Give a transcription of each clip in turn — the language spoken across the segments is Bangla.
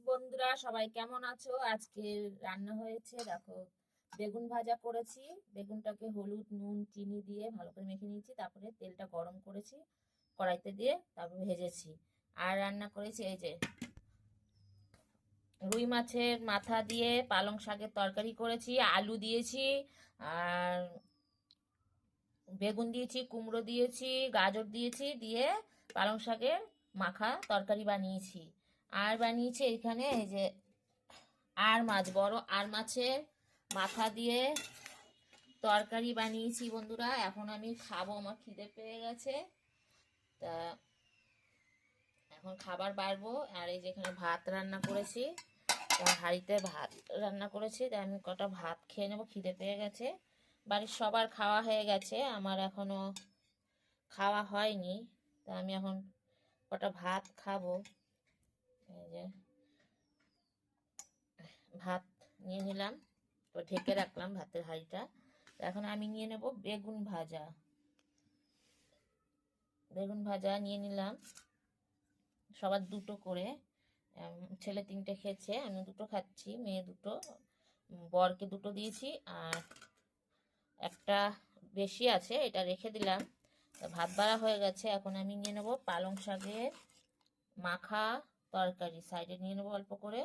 বন্ধুরা, সবাই কেমন আছো? আজকে রান্না হয়েছে, দেখো বেগুন ভাজা করেছি। বেগুনটাকে হলুদ নুন চিনি দিয়ে ভালো করে মেখে নিয়েছি, তারপরে তেলটা গরম করেছি, কড়াইতে দিয়ে তারপরে ভেজেছি। আর রান্না করেছি এই যে রুই মাছের মাথা দিয়ে পালং শাকের তরকারি করেছি, আলু দিয়েছি, আর বেগুন দিয়েছি, কুমড়ো দিয়েছি, গাজর দিয়েছি, দিয়ে পালং শাকের মাখা তরকারি বানিয়েছি। আর বানিয়েছি এখানে এই যে আর মাছ, বড় আর মাছের মাথা দিয়ে তরকারি বানিয়েছি বন্ধুরা। এখন আমি খাবো, আমার খিদে পেয়ে গেছে, তা এখন খাবার বাড়বো। আর এই যে এখানে ভাত রান্না করেছি, হাঁড়িতে ভাত রান্না করেছি, তাই আমি কটা ভাত খেয়ে নেবো, খিদে পেয়ে গেছে। বাড়ির সবার খাওয়া হয়ে গেছে, আমার এখনো খাওয়া হয়নি, তা আমি এখন কটা ভাত খাবো। এই যে ভাত নিয়ে নিলাম, তো ঢেকে রাখলাম ভাতের হাঁড়িটা। এখন আমি নিয়ে নেব বেগুন ভাজা। বেগুন ভাজা নিয়ে নিলাম, সবার দুটো করে। ছেলে তিনটে খেয়েছে, আমি দুটো খাচ্ছি, মেয়ে দুটো, বরকে দুটো দিয়েছি, আর একটা বেশি আছে, এটা রেখে দিলাম। ভাত বাড়া হয়ে গেছে, এখন আমি নিয়ে নেব পালং শাকের মাখা তরকারি, সাইডে নিয়ে নেবো অল্প করে।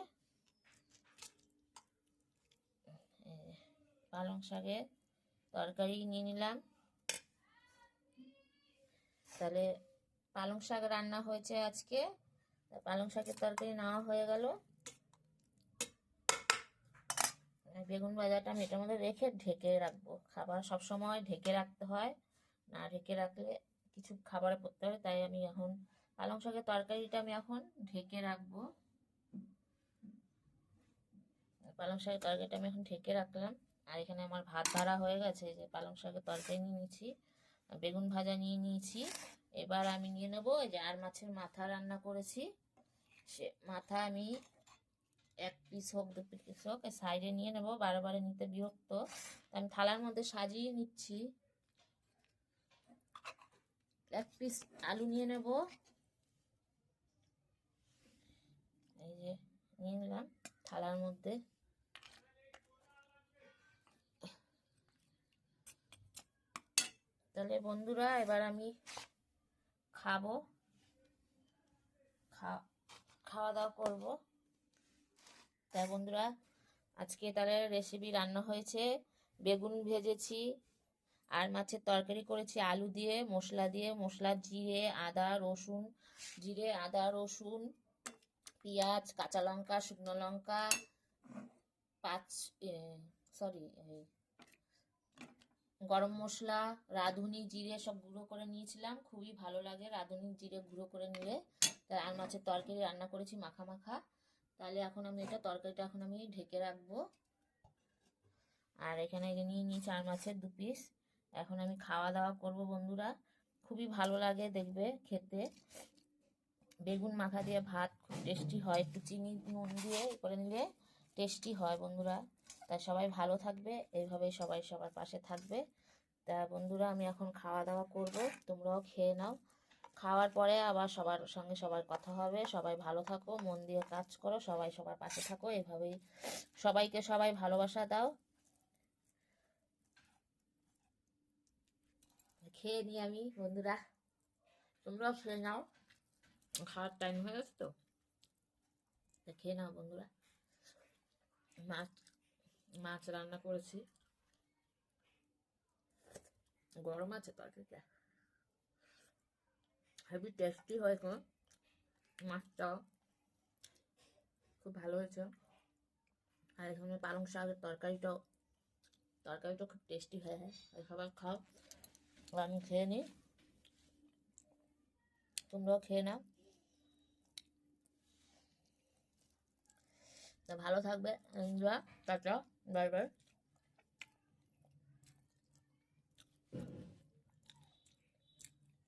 পালং শাকের তরকারি নিয়ে নিলাম। তাহলে পালং শাক রান্না হয়েছে আজকে, পালং শাকের তরকারি নেওয়া হয়ে গেল। বেগুন ভাজাটা আমি এটার মধ্যে রেখে ঢেকে রাখবো। খাবার সব সময় ঢেকে রাখতে হয়, না ঢেকে রাখলে কিছু খাবারে পড়তে হবে, তাই আমি এখন পালং শাকের তরকারিটা আমি এখন ঢেকে রাখবো। পালং শাকের তরকারিটা আমি এখন ঢেকে রাখলাম। আর এখানে আমার ভাত বাড়া হয়ে গেছে, যে পালং শাকের তরকারি নিয়ে নিয়েছি, বেগুন ভাজা নিয়ে নিয়েছি। এবার আমি নিয়ে নেবো এই যে আর মাছের মাথা রান্না করেছি, সে মাথা আমি এক পিস হোক দু পিস হোক সাইডে নিয়ে নেবো, বারে বারে নিতে বিরক্ত, আমি থালার মধ্যে সাজিয়ে নিচ্ছি। এক পিস আলু নিয়ে নেব, এই যে নিয়ে নিলাম থালার মধ্যে। তাহলে বন্ধুরা এবার আমি খাবো, খাওয়া দাওয়া করবো। তাই বন্ধুরা আজকে তাহলে রেসিপি রান্না হয়েছে, বেগুন ভেজেছি, আর মাছের তরকারি করেছি আলু দিয়ে, মশলা জিরে আদা রসুন, জিরে আদা রসুন পেঁয়াজ কাঁচা লঙ্কা শুকনো লঙ্কা, পাঁচ সরি গরম মশলা রাঁধুনি জিরে সব গুঁড়ো করে নিয়েছিলাম, খুবই ভালো লাগে রাঁধুনি জিরে গুঁড়ো করে নিলে। তাই আর মাছের তরকারি রান্না করেছি মাখা মাখা। তাহলে এখন আমি তরকারিটা এখন আমি ঢেকে রাখবো। আর এখানে নিয়ে নিয়েছি আর মাছের দু পিস। এখন আমি খাওয়া দাওয়া করব বন্ধুরা, খুবই ভালো লাগে দেখবে খেতে। বেগুন মাখা দিয়ে ভাত খুব টেস্টি হয়, একটু চিনি নুন দিয়ে করে নিলে টেস্টি হয় বন্ধুরা। তাই সবাই ভালো থাকবে, এইভাবে সবাই সবার পাশে থাকবে। তা বন্ধুরা আমি এখন খাওয়া দাওয়া করব, তোমরাও খেয়ে নাও। খাওয়ার পরে আবার সবার সঙ্গে সবার কথা হবে। সবাই ভালো থাকো, মন দিয়ে কাজ করো, সবাই সবার পাশে থাকো, এভাবেই সবাইকে সবাই ভালোবাসা দাও। খেয়ে নিই আমি বন্ধুরা, তোমরাও খেয়ে নাও, খাওয়ার টাইম হয়ে গেছে তো, খেয়ে নাও বন্ধুরা। মাছ মাছ রান্না করেছি, গরম আছে তরকারিটা, হেভি টেস্টি হয়েছে, মাছটাও খুব ভালো হয়েছে। আর এখানে পালং শাকের তরকারিটাও খুব টেস্টি হয়। সবাই খাও, আমি খেয়ে নিই, তোমরাও খেয়ে নাও। তা ভালো থাকবে বন্ধুরা, টাটা, বাই বাই।